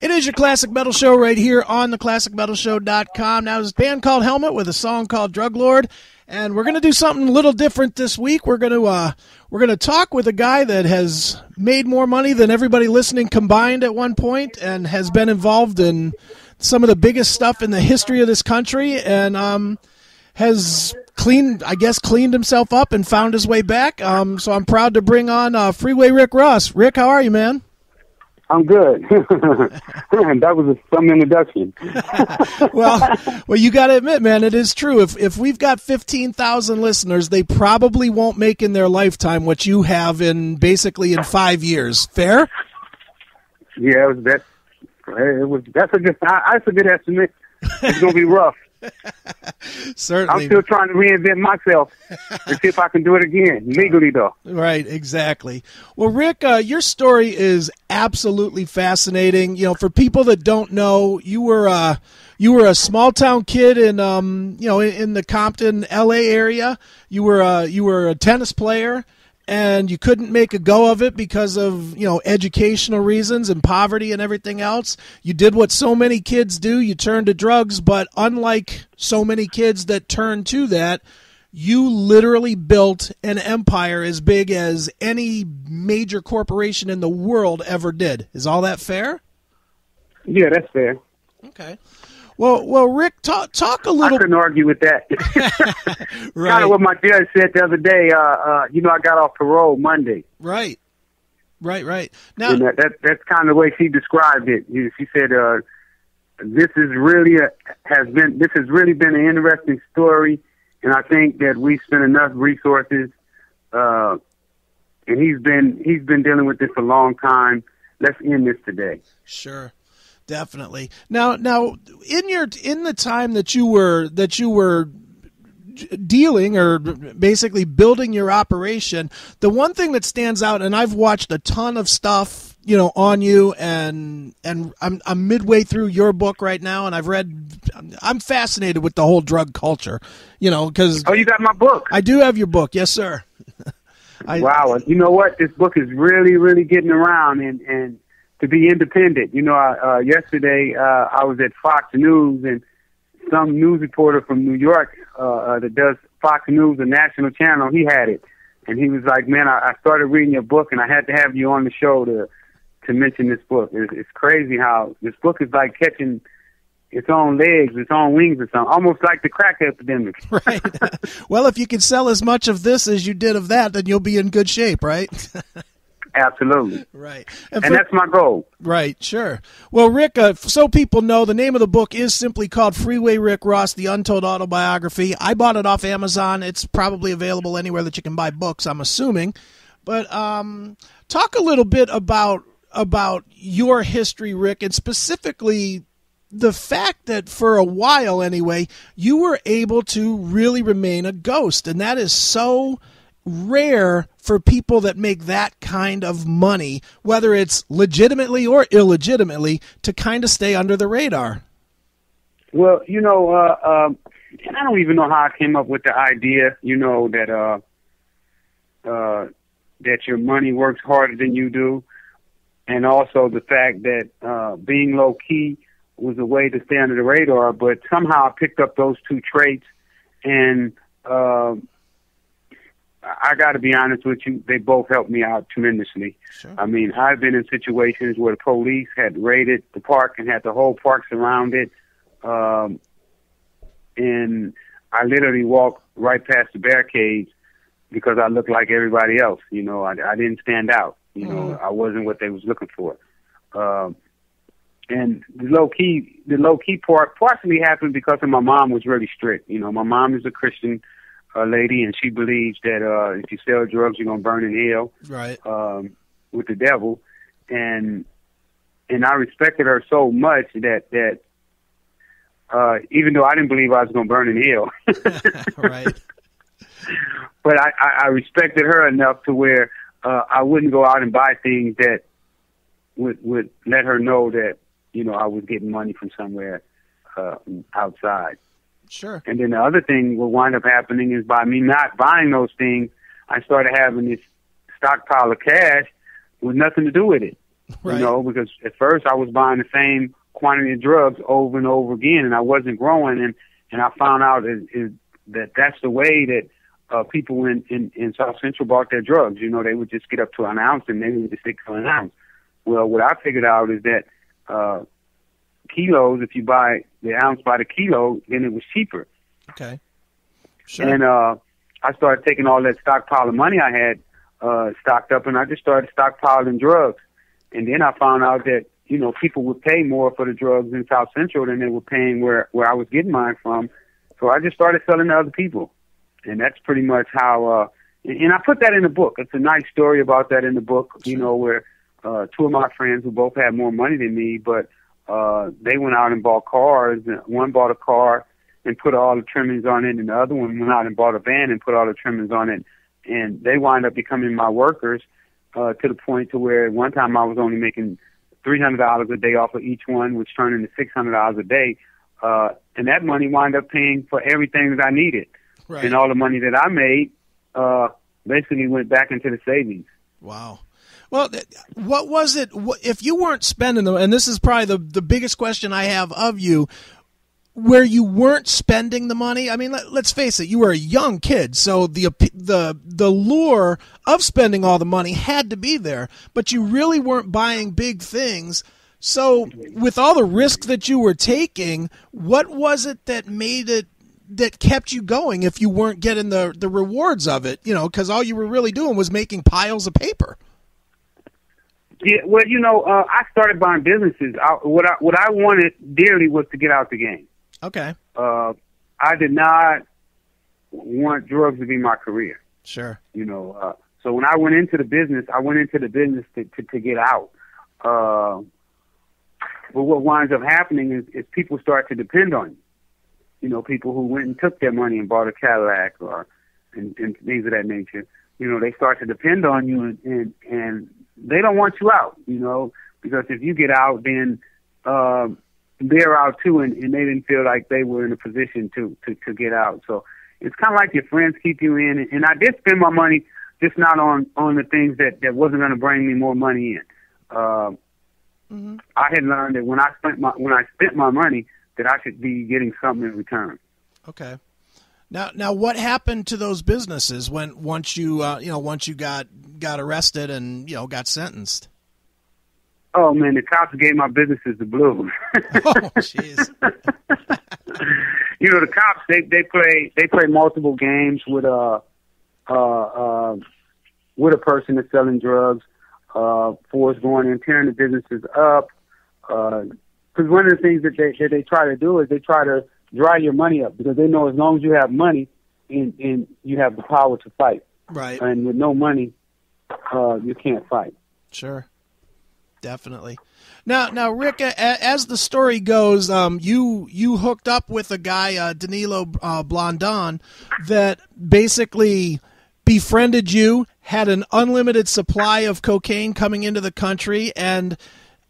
It is your Classic Metal Show right here on theclassicmetalshow.com. Now, there's a band called Helmet with a song called Drug Lord, and we're going to do something a little different this week. We're going to talk with a guy that has made more money than everybody listening combined at one point, and has been involved in some of the biggest stuff in the history of this country, and has cleaned himself up and found his way back. So I'm proud to bring on Freeway Rick Ross. Rick, how are you, man? I'm good. That was some introduction. well, you got to admit, man, it is true. If we've got 15,000 listeners, they probably won't make in their lifetime what you have in 5 years. Fair? Yeah, that's a good estimate. It's gonna be rough. Certainly. I'm still trying to reinvent myself and see if I can do it again, legally though. Right, exactly. Well, Rick, your story is absolutely fascinating. You know, for people that don't know, you were a small town kid in in the Compton, LA area. You were a tennis player, and you couldn't make a go of it because of, educational reasons and poverty and everything else. You did what so many kids do. You turned to drugs, but unlike so many kids that turn to that, you literally built an empire as big as any major corporation in the world ever did. Is all that fair? Yeah, that's fair. Okay. Well, Rick, talk a little. I couldn't argue with that. Right. Kind of what my judge said the other day. I got off parole Monday. Right. Now, and that's kind of the way she described it. She said, "This has really been an interesting story, and I think that we spent enough resources. And he's been dealing with this a long time. Let's end this today." Sure. Definitely. Now, in the time that you were dealing or basically building your operation, the one thing that stands out, and I've watched a ton of stuff, on you, and I'm midway through your book right now, and I'm fascinated with the whole drug culture, because you got my book. I do have your book, yes, sir. Wow, you know what? This book is really, really getting around, and to be independent. Yesterday I was at Fox News, and some news reporter from New York that does Fox News, a national channel, he had it. And he was like, "Man, I started reading your book, and I had to have you on the show to mention this book." It's crazy how this book is like catching its own legs, its own wings or something, almost like the crack epidemic. Right. Well, if you can sell as much of this as you did of that, then you'll be in good shape, right? Absolutely. Right. And that's my goal. Right, sure. Well, Rick, so people know, the name of the book is simply called Freeway Rick Ross, The Untold Autobiography. I bought it off Amazon. It's probably available anywhere that you can buy books, I'm assuming. But talk a little bit about your history, Rick, and specifically the fact that for a while anyway, you were able to really remain a ghost. And that is so rare for people that make that kind of money, whether it's legitimately or illegitimately, to kind of stay under the radar. Well, and I don't even know how I came up with the idea, that your money works harder than you do, and also the fact that being low key was a way to stay under the radar. But somehow I picked up those two traits, and I got to be honest with you, they both helped me out tremendously. Sure. I mean, I've been in situations where the police had raided the park and had the whole park surrounded, and I literally walked right past the barricades because I looked like everybody else. I didn't stand out. I wasn't what they was looking for. And the low key part partially happened because of my mom was really strict. My mom is a Christian lady, and she believes that if you sell drugs, you're gonna burn in hell, right? With the devil, and I respected her so much that even though I didn't believe I was gonna burn in hell, right? But I respected her enough to where I wouldn't go out and buy things that would let her know that I was getting money from somewhere outside. Sure. And then the other thing will wind up happening is by me not buying those things, I started having this stockpile of cash with nothing to do with it. Right. You know, because at first I was buying the same quantity of drugs over and over again, and I wasn't growing. And I found out that that's the way that people in South Central bought their drugs. You know, they would just get up to an ounce, and they would just stick to an ounce. Well, what I figured out is that kilos, if you buy the ounce by the kilo, then it was cheaper. Okay. Sure. And I started taking all that stockpile of money I had stocked up, and I just started stockpiling drugs. And then I found out that, you know, people would pay more for the drugs in South Central than they were paying where I was getting mine from. So I just started selling to other people. And that's pretty much how, and I put that in the book. It's a nice story about that in the book, you know, where two of my friends who both had more money than me, but they went out and bought cars. One bought a car and put all the trimmings on it, and the other one went out and bought a van and put all the trimmings on it. And they wound up becoming my workers to the point to where one time I was only making $300 a day off of each one, which turned into $600 a day. And that money wound up paying for everything that I needed. Right. And all the money that I made basically went back into the savings. Wow. Well, what was it, if you weren't spending them, and this is probably the biggest question I have of you, where you weren't spending the money? I mean, let's face it, you were a young kid, so the lure of spending all the money had to be there, but you really weren't buying big things. So with all the risk that you were taking, what was it that made it, that kept you going if you weren't getting the rewards of it? You know, because all you were really doing was making piles of paper. Yeah, well, you know, I started buying businesses. What I wanted dearly was to get out the game. Okay. I did not want drugs to be my career. Sure. You know, so when I went into the business, to get out. But what winds up happening is people start to depend on you. You know, people who went and took their money and bought a Cadillac and things of that nature. You know, they start to depend on you, and they don't want you out. You know, because if you get out, then they're out too, and they didn't feel like they were in a position to get out. So it's kind of like your friends keep you in. And I did spend my money, just not on the things that wasn't going to bring me more money in. I had learned that when I spent my money, that I should be getting something in return. Okay. Now, what happened to those businesses once you got arrested and got sentenced? Oh man, the cops gave my businesses the blues. Oh, jeez. You know, the cops they play multiple games with a person that's selling drugs, for us going and tearing the businesses up. Because one of the things that they try to do is they try to dry your money up, because they know as long as you have money and you have the power to fight. Right. And with no money, you can't fight. Sure. Definitely. Now, Rick, as the story goes, you hooked up with a guy, Danilo Blondon, that basically befriended you, had an unlimited supply of cocaine coming into the country, and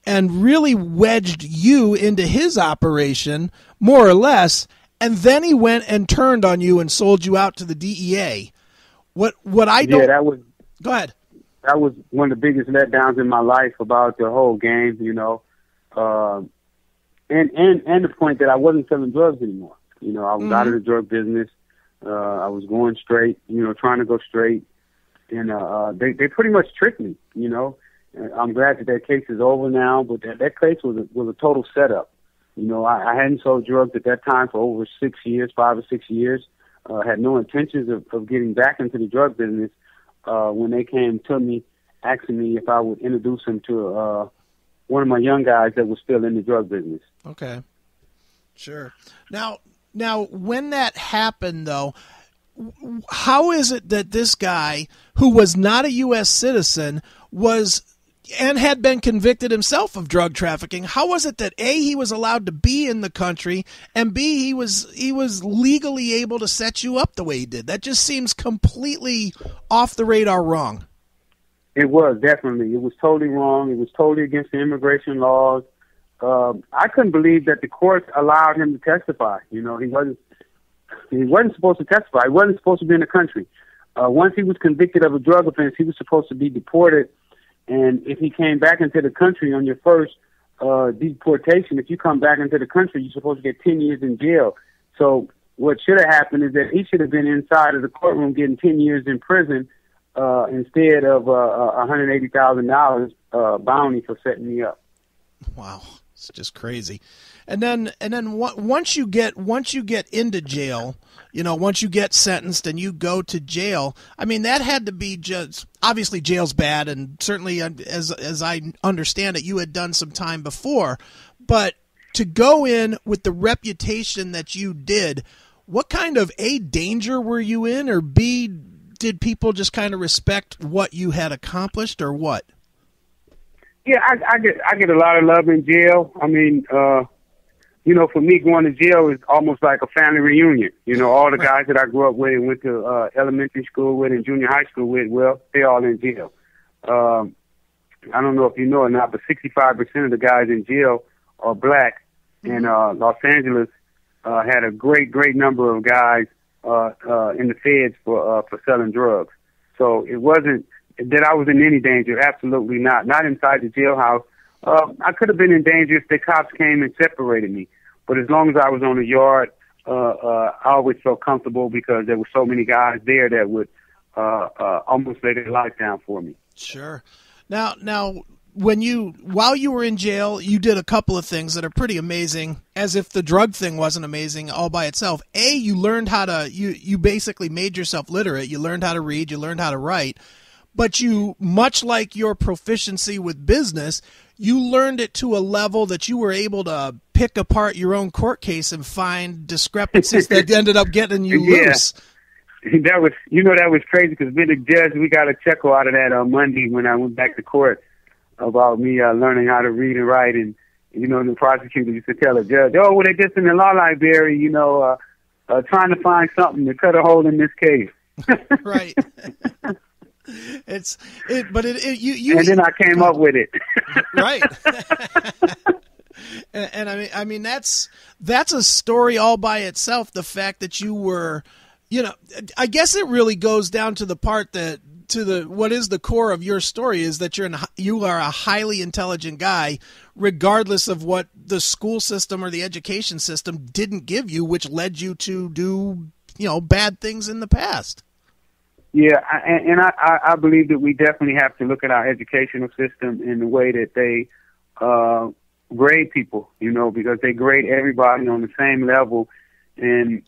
really wedged you into his operation, more or less, and then he went and turned on you and sold you out to the DEA. What I don't... Yeah, that was... Go ahead. That was one of the biggest letdowns in my life about the whole game, you know, and the point that I wasn't selling drugs anymore. You know, I was out of the drug business. I was going straight, trying to go straight, and they pretty much tricked me. You know, I'm glad that case is over now, but that case was a total setup. You know, I hadn't sold drugs at that time for over 5 or 6 years. Had no intentions of getting back into the drug business. When they came to me, asking me if I would introduce them to one of my young guys that was still in the drug business. Okay, sure. Now, when that happened, though, how is it that this guy, who was not a U.S. citizen, and had been convicted himself of drug trafficking, how was it that A, he was allowed to be in the country, and B, he was legally able to set you up the way he did? That just seems completely off the radar wrong. It was, definitely. It was totally wrong. It was totally against the immigration laws. I couldn't believe that the court allowed him to testify. You know, he wasn't supposed to testify. He wasn't supposed to be in the country. Once he was convicted of a drug offense, he was supposed to be deported And if he came back into the country on your first deportation, if you come back into the country, you're supposed to get 10 years in jail. So what should have happened is that he should have been inside of the courtroom getting 10 years in prison instead of $180,000 bounty for setting me up. Wow, it's just crazy. And then once you get into jail, once you get sentenced and you go to jail, I mean, that had to be just, obviously jail's bad, and certainly as I understand it, you had done some time before, but to go in with the reputation that you did, what kind of A, danger were you in, or B, did people just kind of respect what you had accomplished, or what? Yeah, I get a lot of love in jail. I mean, for me, going to jail is almost like a family reunion. All the guys that I grew up with and went to elementary school with and junior high school with, well, they're all in jail. I don't know if you know or not, but 65% of the guys in jail are black. And Los Angeles had a great number of guys in the feds for selling drugs. So it wasn't that I was in any danger. Absolutely not. Not inside the jailhouse. I could have been in danger if the cops came and separated me. But as long as I was on the yard, I always felt comfortable because there were so many guys there that would almost lay their life down for me. Sure. Now, while you were in jail, you did a couple of things that are pretty amazing, as if the drug thing wasn't amazing all by itself. A, you learned how to, you basically made yourself literate. You learned how to read, you learned how to write. But you, much like your proficiency with business, you learned it to a level that you were able to pick apart your own court case and find discrepancies that ended up getting you loose. That was crazy because being a judge, we got a chuckle out of that on Monday when I went back to court about me learning how to read and write. And, the prosecutor used to tell the judge, oh, well, they're just in the law library, trying to find something to cut a hole in this case. Right. You and then I came up with it. Right. and I mean that's a story all by itself. The fact that you were, I guess it really goes down to the part that what is the core of your story is that you are a highly intelligent guy, regardless of what the school system or the education system didn't give you, which led you to do bad things in the past. Yeah, I believe that we definitely have to look at our educational system in the way that they grade people, because they grade everybody on the same level and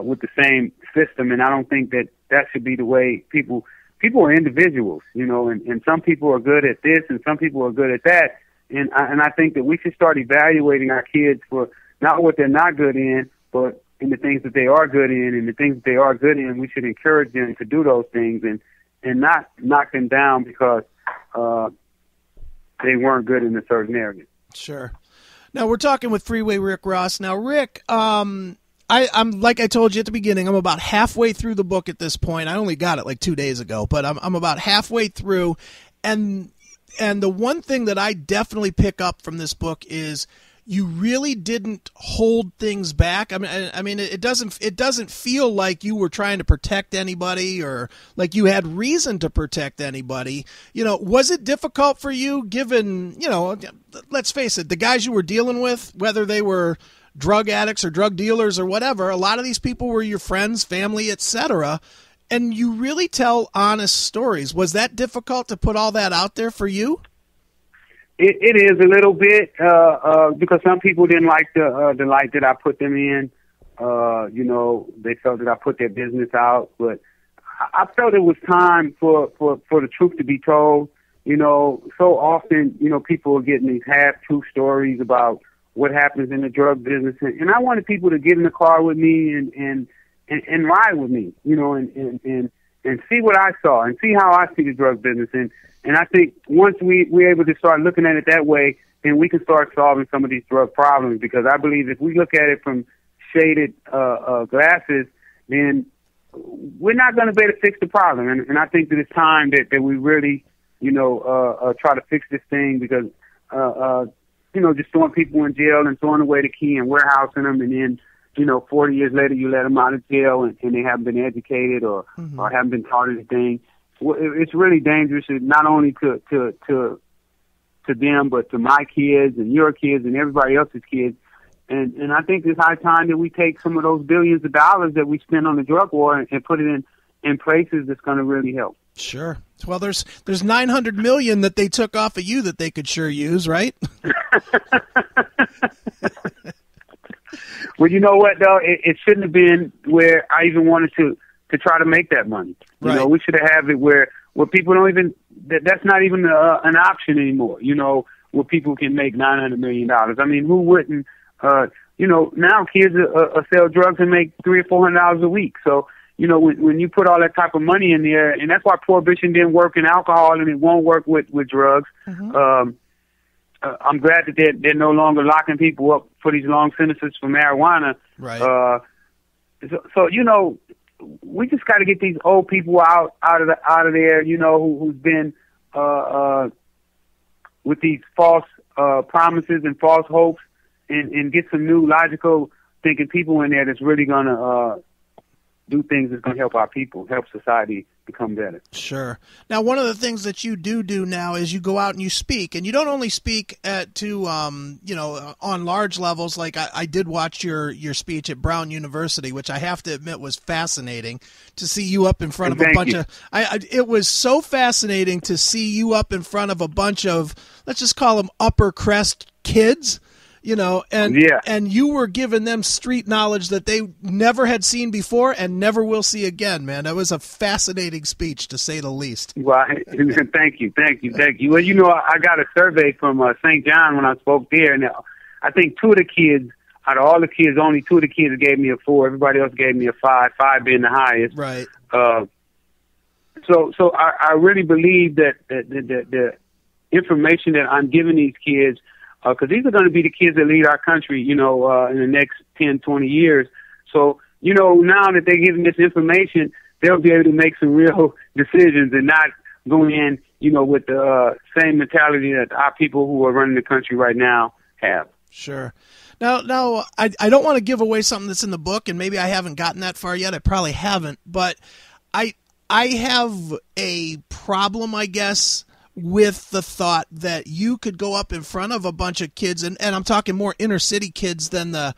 with the same system. And I don't think that should be the way people are individuals, and some people are good at this and some people are good at that. And I think that we should start evaluating our kids for not what they're not good in, but in the things that they are good in, and the things that they are good in, we should encourage them to do those things and not knock them down because they weren't good in a certain area. Sure. Now we're talking with Freeway Rick Ross. Now, Rick, I'm like I told you at the beginning, I'm about halfway through the book at this point. I only got it like 2 days ago, but I'm about halfway through, and the one thing that I definitely pick up from this book is you really didn't hold things back. I mean, it doesn't feel like you were trying to protect anybody or like you had reason to protect anybody. Was it difficult for you given, let's face it, the guys you were dealing with, whether they were drug addicts or drug dealers or whatever, a lot of these people were your friends, family, etc. And you really tell honest stories. Was that difficult to put all that out there for you? It is a little bit because some people didn't like the light that I put them in. They felt that I put their business out, but I felt it was time for the truth to be told. So often, people are getting these half-true stories about what happens in the drug business, and I wanted people to get in the car with me and ride with me, and see what I saw and see how I see the drug business. And I think once we're able to start looking at it that way, then we can start solving some of these drug problems. Because I believe if we look at it from shaded glasses, then we're not going to be able to fix the problem. And I think that it's time that we really, try to fix this thing because, just throwing people in jail and throwing away the key and warehousing them and then, 40 years later you let them out of jail and they haven't been educated or haven't been taught anything. it's really dangerous, not only to them, but to my kids and your kids and everybody else's kids. And I think it's high time that we take some of those billions of dollars that we spend on the drug war and put it in places that's going to really help. Sure. Well, there's $900 million that they took off of you that they could sure use, right? Well, you know what, though? It shouldn't have been where I even wanted to try to make that money. Right. You know, we should have it where people don't even, that's not even an option anymore, you know, where people can make $900 million. I mean, who wouldn't, you know, now kids sell drugs and make $300 or $400 a week. So, you know, when you put all that type of money in there, and that's why prohibition didn't work in alcohol and it won't work with drugs. Mm-hmm. I'm glad that they're no longer locking people up for these long sentences for marijuana. Right. So you know, we just got to get these old people out of there. You know, who's been with these false promises and false hopes, and get some new logical thinking people in there that's really gonna do things that's gonna help our people, help society become better. Sure. Now, one of the things that you do now is you go out and you speak, and you don't only speak you know, on large levels. Like I did watch your speech at Brown University, which I have to admit was fascinating to see you up in front of a bunch of. It was so fascinating to see you up in front of a bunch of, let's just call them upper crest kids. You know, and you were giving them street knowledge that they never had seen before and never will see again, man. That was a fascinating speech, to say the least. Well, thank you. Well, you know, I got a survey from St. John when I spoke there, and I think two of the kids, out of all the kids, only two of the kids gave me a 4. Everybody else gave me a 5, 5 being the highest. Right. So I really believe that the information that I'm giving these kids, because these are going to be the kids that lead our country, you know, in the next 10, 20 years. So, you know, now that they're giving this information, they'll be able to make some real decisions and not go in, you know, with the same mentality that our people who are running the country right now have. Sure. Now, I don't want to give away something that's in the book, and maybe I haven't gotten that far yet. I probably haven't, but I have a problem, I guess, with the thought that you could go up in front of a bunch of kids, and I'm talking more inner city kids than the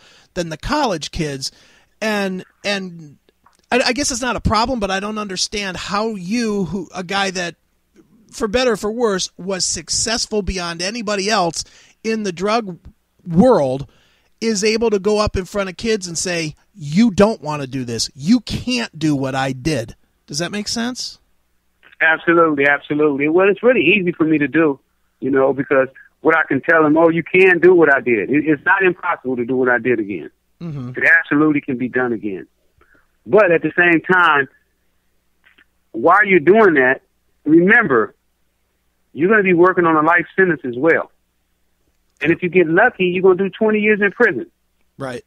college kids, and I guess it's not a problem, but I don't understand how you, a guy that, for better or for worse, was successful beyond anybody else in the drug world, is able to go up in front of kids and say, you don't want to do this. You can't do what I did. Does that make sense? Absolutely. Well, it's really easy for me to do, you know, because what I can tell them, oh, you can do what I did. It's not impossible to do what I did again. Mm-hmm. It absolutely can be done again. But at the same time, while you're doing that, remember, you're going to be working on a life sentence as well. And if you get lucky, you're going to do 20 years in prison. Right.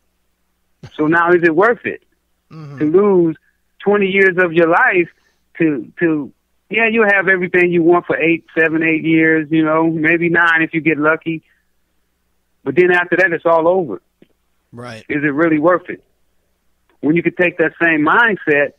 So now is it worth it to lose 20 years of your life to yeah, you'll have everything you want for 7, 8 years, you know, maybe 9 if you get lucky. But then after that, it's all over. Right. Is it really worth it? When you could take that same mindset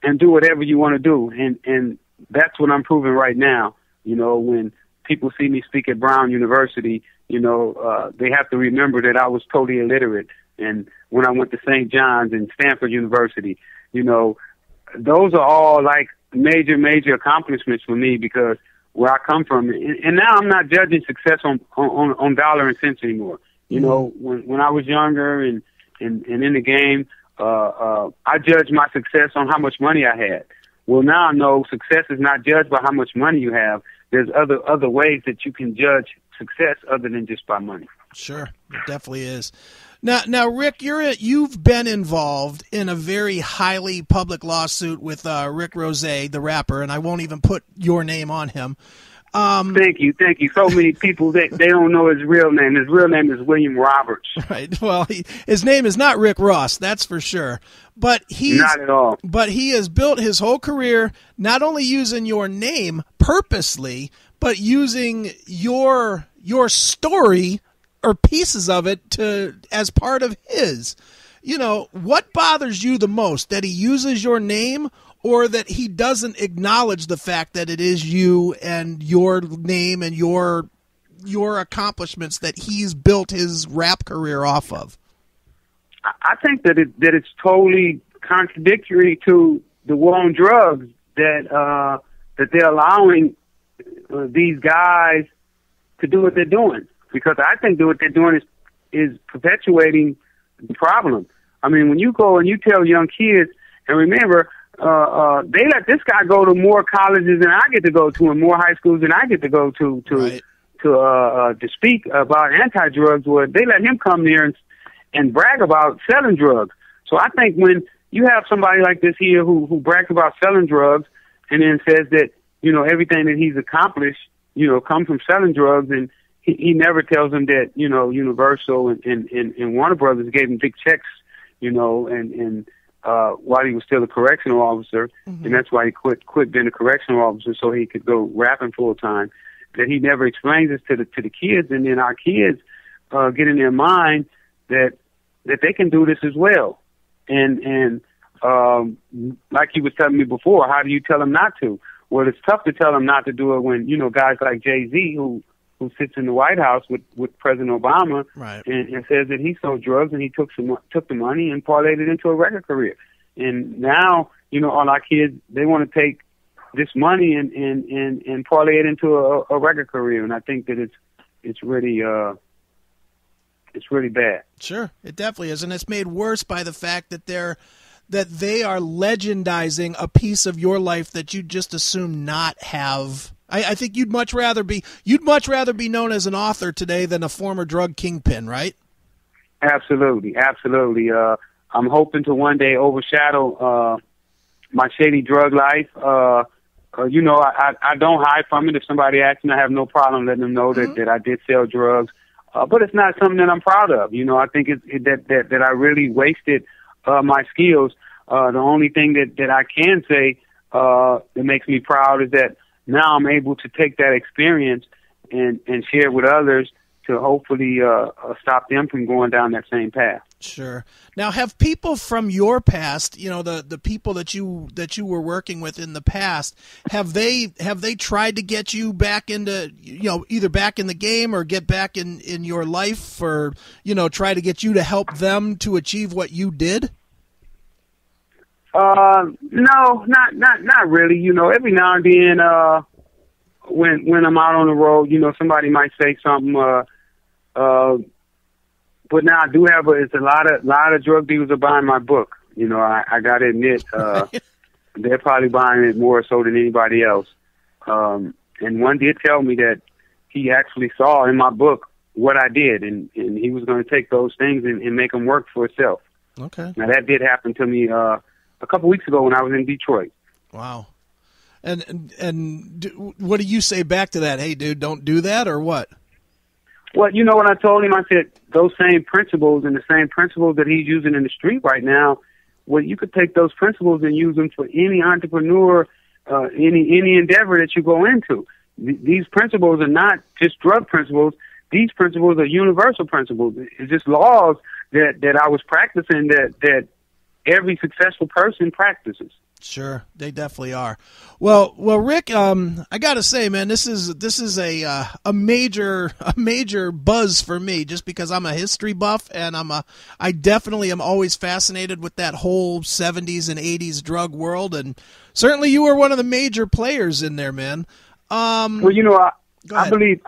and do whatever you want to do. And that's what I'm proving right now. You know, when people see me speak at Brown University, you know, they have to remember that I was totally illiterate. And when I went to St. John's and Stanford University, you know, those are all like major accomplishments for me, because where I come from, and now I'm not judging success on dollar and cents anymore. You know, when I was younger and in the game, I judged my success on how much money I had. Well, now I know success is not judged by how much money you have. There's other ways that you can judge success other than just by money. Sure, it definitely is. Now, Rick, you've been involved in a very highly public lawsuit with Rick Ross, the rapper, and I won't even put your name on him. Thank you. So many people, they don't know his real name. His real name is William Roberts. Right. Well, his name is not Rick Ross, that's for sure. But not at all. But he has built his whole career not only using your name purposely, but using your story or pieces of it as part of his. You know, what bothers you the most, that he uses your name, or that he doesn't acknowledge the fact that it is you and your name and your accomplishments that he's built his rap career off of? I think that it's totally contradictory to the war on drugs that they're allowing these guys to do what they're doing, because I think that what they're doing is perpetuating the problem. I mean, when you go and you tell young kids, and remember, they let this guy go to more colleges than I get to go to, and more high schools than I get to go to Right. to speak about anti-drugs. Where they let him come there and brag about selling drugs. So I think when you have somebody like this here who brags about selling drugs and then says that, you know, everything that he's accomplished, you know, comes from selling drugs, and he never tells them that, you know, Universal and Warner Brothers gave him big checks, you know, and while he was still a correctional officer, and that's why he quit being a correctional officer so he could go rapping full time. That he never explains this to the kids, and then our kids get in their mind that they can do this as well. And like you was telling me before, how do you tell them not to? Well, it's tough to tell them not to do it when, you know, guys like Jay-Z who sits in the White House with President Obama, right, and says that he sold drugs and he took the money and parlayed it into a record career. And now, you know, all our kids, they want to take this money and parlay it into a record career. And I think that it's really bad. Sure, it definitely is, and it's made worse by the fact that they are legendizing a piece of your life that you just assume not have. I think you'd much rather be known as an author today than a former drug kingpin, right? Absolutely. I'm hoping to one day overshadow my shady drug life. You know, I don't hide from it. If somebody asks me, I have no problem letting them know that I did sell drugs. But it's not something that I'm proud of. You know, I think that I really wasted my skills. The only thing that I can say that makes me proud is that now I'm able to take that experience and share it with others to hopefully stop them from going down that same path. Sure. Now, have people from your past, you know, the people that you were working with in the past, have they tried to get you back into, you know, either back in the game or get back in your life, or, you know, try to get you to help them to achieve what you did? No, not really. You know, every now and then, when I'm out on the road, you know, somebody might say something, but now I do have it's a lot of drug dealers are buying my book. You know, I gotta admit, they're probably buying it more so than anybody else. And one did tell me that he actually saw in my book what I did, and he was going to take those things and make them work for itself. Okay. Now that did happen to me a couple weeks ago when I was in Detroit. Wow. And what do you say back to that? Hey, dude, don't do that, or what? Well, you know what I told him? I said those same principles and the same principles that he's using in the street right now, well, you could take those principles and use them for any entrepreneur, any endeavor that you go into. These principles are not just drug principles. These principles are universal principles. It's just laws that I was practicing that every successful person practices. Sure, they definitely are. Well, Rick, I gotta say, man, this is a major buzz for me, just because I'm a history buff, and I definitely am always fascinated with that whole 70s and 80s drug world, and certainly you were one of the major players in there, man. Well, you know, I believe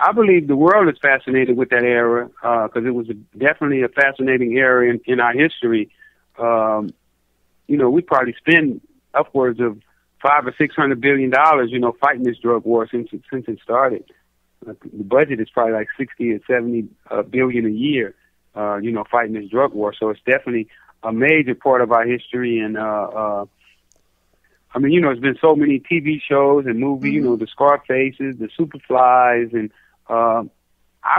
the world is fascinated with that era, because it was definitely a fascinating era in our history. You know, we probably spend upwards of $500 or $600 billion, you know, fighting this drug war since it started. The budget is probably like 60 or 70 billion a year, you know, fighting this drug war. So it's definitely a major part of our history. And I mean, you know, there's been so many TV shows and movies, you know, the Scarfaces, the Superflies, and I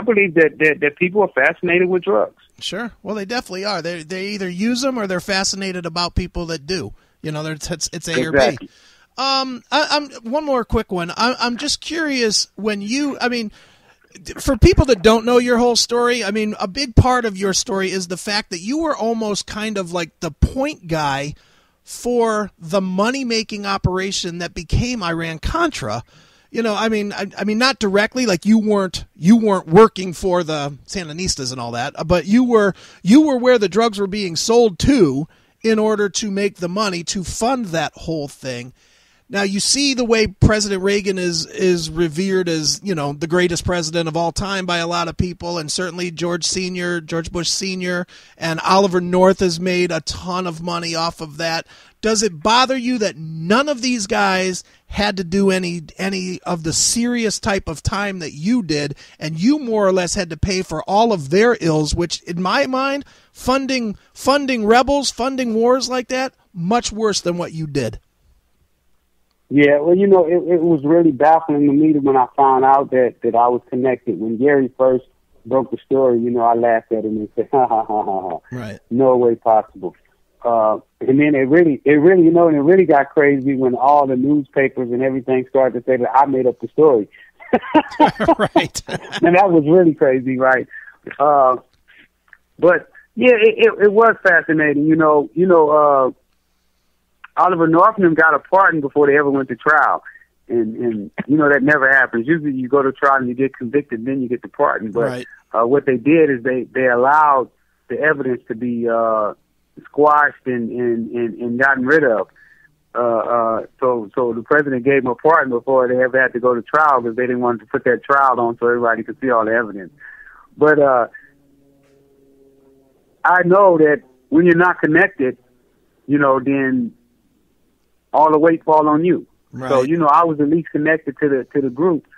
believe that people are fascinated with drugs. Sure. Well, they definitely are. They either use them or they're fascinated about people that do. You know, it's A or B. I'm one more quick one. I'm just curious, for people that don't know your whole story, I mean, a big part of your story is the fact that you were almost kind of like the point guy for the money-making operation that became Iran Contra. You know, I mean, not directly, like you weren't working for the Sandinistas and all that, but you were where the drugs were being sold to in order to make the money to fund that whole thing. Now, you see the way President Reagan is revered as, you know, the greatest president of all time by a lot of people, and certainly George Bush Sr., and Oliver North has made a ton of money off of that. Does it bother you that none of these guys had to do any of the serious type of time that you did, and you more or less had to pay for all of their ills, which, in my mind, funding rebels, funding wars like that, much worse than what you did? Yeah, well, you know, it was really baffling to me when I found out that I was connected. When Gary first broke the story, you know, I laughed at him and said, ha, ha, ha, ha, ha. Right. No way possible. And then it really, you know, and it really got crazy when all the newspapers and everything started to say that I made up the story. Right. And that was really crazy, right? But, yeah, it was fascinating, you know, Oliver North and them got a pardon before they ever went to trial. And you know, that never happens. Usually you go to trial and you get convicted, then you get the pardon. But right. What they did is they allowed the evidence to be squashed and gotten rid of. So the president gave them a pardon before they ever had to go to trial because they didn't want to put that trial on so everybody could see all the evidence. But I know that when you're not connected, you know, then all the weight fall on you. Right. So, you know, I was at least connected to the group.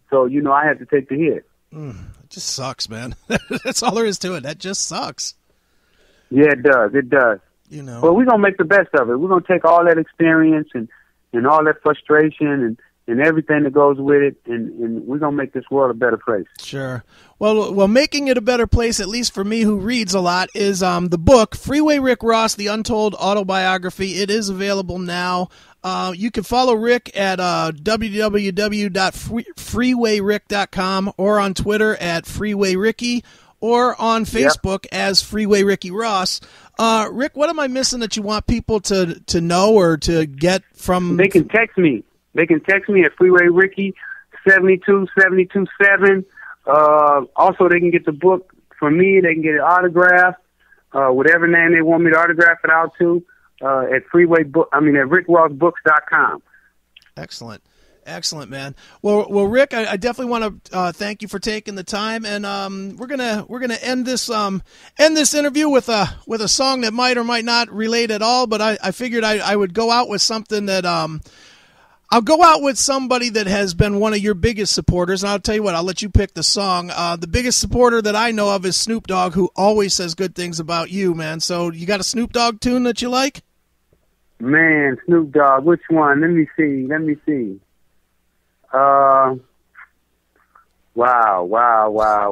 So, you know, I had to take the hit. It just sucks, man. That's all there is to it. That just sucks. Yeah, it does. It does. You know. But we're going to make the best of it. We're going to take all that experience and all that frustration and everything that goes with it, and we're going to make this world a better place. Sure. Well, making it a better place, at least for me who reads a lot, is the book, Freeway Rick Ross, The Untold Autobiography. It is available now. You can follow Rick at www.freewayrick.com or on Twitter at FreewayRicky or on Facebook as Freeway Ricky Ross. Rick, what am I missing that you want people to know or to get from? They can text me. They can text me at Freeway Ricky 72727. Also, they can get the book from me. They can get it autographed, whatever name they want me to autograph it out to, at rickrossbooks.com. Excellent. Excellent, man. Well, Rick, I definitely want to thank you for taking the time, and we're gonna end this interview with a song that might or might not relate at all. But I figured I would go out with something that I'll go out with somebody that has been one of your biggest supporters, and I'll tell you what, I'll let you pick the song. The biggest supporter that I know of is Snoop Dogg, who always says good things about you, man. So you got a Snoop Dogg tune that you like? Man, Snoop Dogg, which one? Let me see. Wow.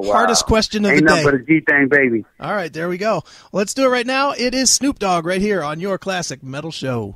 Hardest question of the day. Ain't nothing but a G-Thing, baby. All right, there we go. Let's do it right now. It is Snoop Dogg right here on your Classic Metal Show.